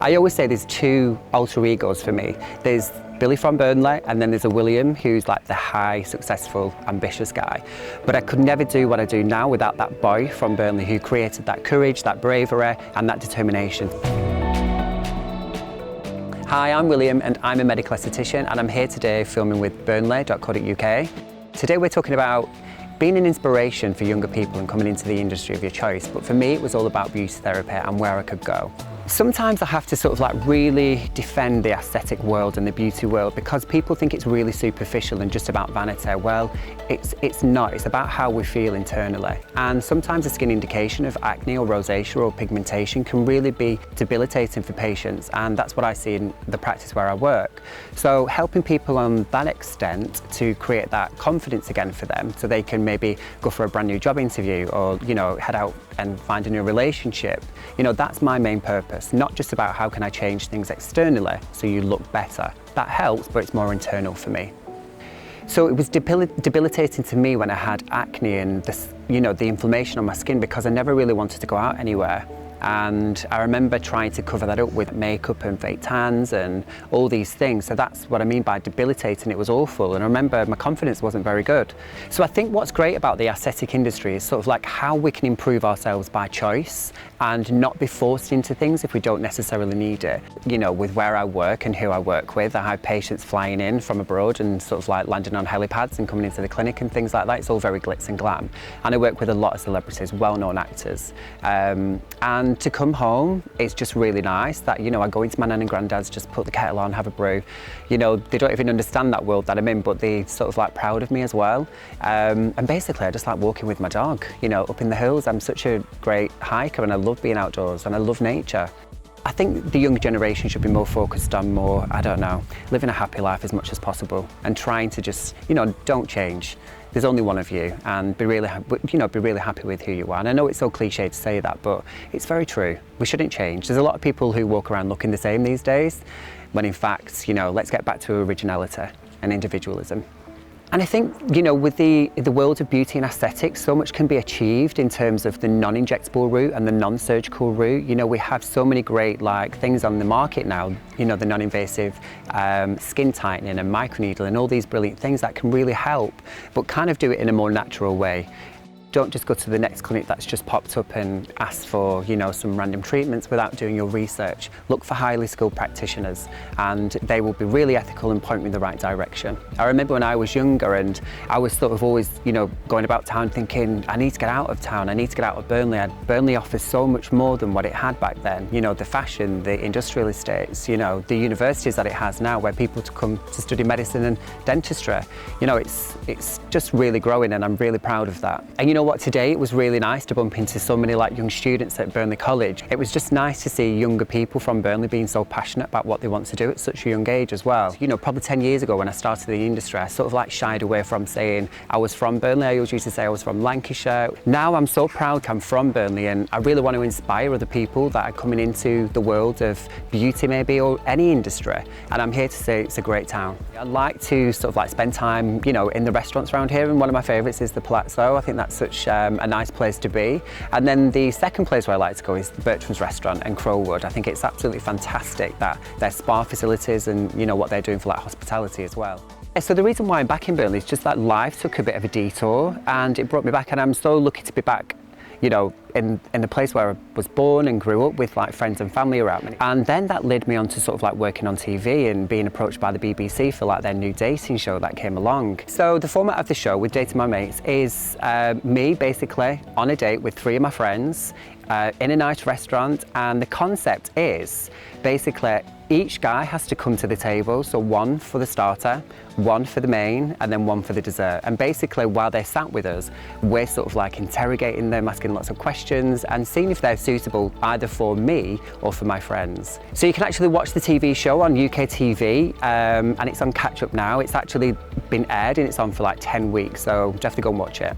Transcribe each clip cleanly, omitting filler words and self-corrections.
I always say there's two alter egos for me. There's Billy from Burnley, and then there's a William who's like the high, successful, ambitious guy. But I could never do what I do now without that boy from Burnley who created that courage, that bravery, and that determination. Hi, I'm William and I'm a medical aesthetician, and I'm here today filming with Burnley.co.uk. Today we're talking about being an inspiration for younger people and coming into the industry of your choice. But for me, it was all about beauty therapy and where I could go. Sometimes I have to sort of like really defend the aesthetic world and the beauty world because people think it's really superficial and just about vanity. Well, it's not. It's about how we feel internally. And sometimes a skin indication of acne or rosacea or pigmentation can really be debilitating for patients, and that's what I see in the practice where I work. So helping people on that extent to create that confidence again for them so they can maybe go for a brand new job interview or, you know, head out and find a new relationship. You know, that's my main purpose, not just about how can I change things externally so you look better. That helps, but it's more internal for me. So it was debilitating to me when I had acne and this, you know, the inflammation on my skin because I never really wanted to go out anywhere. And I remember trying to cover that up with makeup and fake tans and all these things. So that's what I mean by debilitating. It was awful. And I remember my confidence wasn't very good. So I think what's great about the aesthetic industry is sort of like how we can improve ourselves by choice and not be forced into things if we don't necessarily need it. You know, with where I work and who I work with, I have patients flying in from abroad and sort of like landing on helipads and coming into the clinic and things like that. It's all very glitz and glam. And I work with a lot of celebrities, well-known actors. And to come home, it's just really nice that, you know, I go into my nan and granddad's, just put the kettle on, have a brew. You know, they don't even understand that world that I'm in, but they're sort of like proud of me as well. And basically I just like walking with my dog, you know, up in the hills. I'm such a great hiker and I love being outdoors and I love nature. I think the younger generation should be more focused on more, I don't know, living a happy life as much as possible and trying to just, you know, don't change. There's only one of you, and be really happy with who you are. And I know it's so cliche to say that, but it's very true. We shouldn't change. There's a lot of people who walk around looking the same these days, when in fact, you know, let's get back to originality and individualism. And I think, you know, with the world of beauty and aesthetics, so much can be achieved in terms of the non-injectable route and the non-surgical route. You know, we have so many great like things on the market now, you know, the non-invasive skin tightening and microneedling and all these brilliant things that can really help, but kind of do it in a more natural way. Don't just go to the next clinic that's just popped up and ask for, you know, some random treatments without doing your research. Look for highly skilled practitioners and they will be really ethical and point you in the right direction. I remember when I was younger and I was sort of always, you know, going about town thinking, I need to get out of town, I need to get out of Burnley. Burnley offers so much more than what it had back then. You know, the fashion, the industrial estates, you know, the universities that it has now where people to come to study medicine and dentistry. You know, it's just really growing and I'm really proud of that. And you know what, today it was really nice to bump into so many like young students at Burnley College. It was just nice to see younger people from Burnley being so passionate about what they want to do at such a young age as well. You know, probably 10 years ago when I started the industry, I sort of like shied away from saying I was from Burnley. I always used to say I was from Lancashire. Now I'm so proud I'm from Burnley and I really want to inspire other people that are coming into the world of beauty maybe or any industry. And I'm here to say it's a great town. I like to sort of like spend time, you know, in the restaurants around here, and one of my favourites is the Palazzo. I think that's such a nice place to be. And then the second place where I like to go is the Bertram's Restaurant in Crowwood. I think it's absolutely fantastic that their spa facilities and, you know, what they're doing for like hospitality as well. So the reason why I'm back in Burnley is just that life took a bit of a detour and it brought me back, and I'm so lucky to be back, you know, in the place where I was born and grew up with like friends and family around me. And then that led me on to sort of like working on TV and being approached by the BBC for like their new dating show that came along. So the format of the show with Dating My Mates is me basically on a date with 3 of my friends in a nice restaurant, and the concept is basically each guy has to come to the table, so 1 for the starter, 1 for the main, and then 1 for the dessert. And basically while they're sat with us, we're sort of like interrogating them, asking lots of questions and seeing if they're suitable either for me or for my friends. So you can actually watch the TV show on UK TV and it's on catch up now. It's actually been aired and it's on for like 10 weeks, so definitely go and watch it.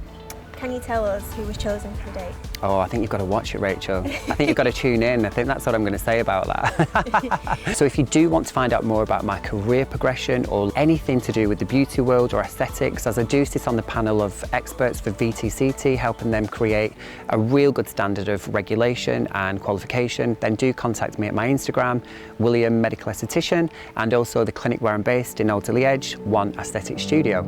Can you tell us who was chosen for the date? Oh, I think you've got to watch it, Rachel. I think you've got to tune in. I think that's what I'm going to say about that. So if you do want to find out more about my career progression or anything to do with the beauty world or aesthetics, as I do sit on the panel of experts for VTCT, helping them create a real good standard of regulation and qualification, then do contact me at my Instagram, William Medical Aesthetician, and also the clinic where I'm based in Alderley Edge, One Aesthetic Studio.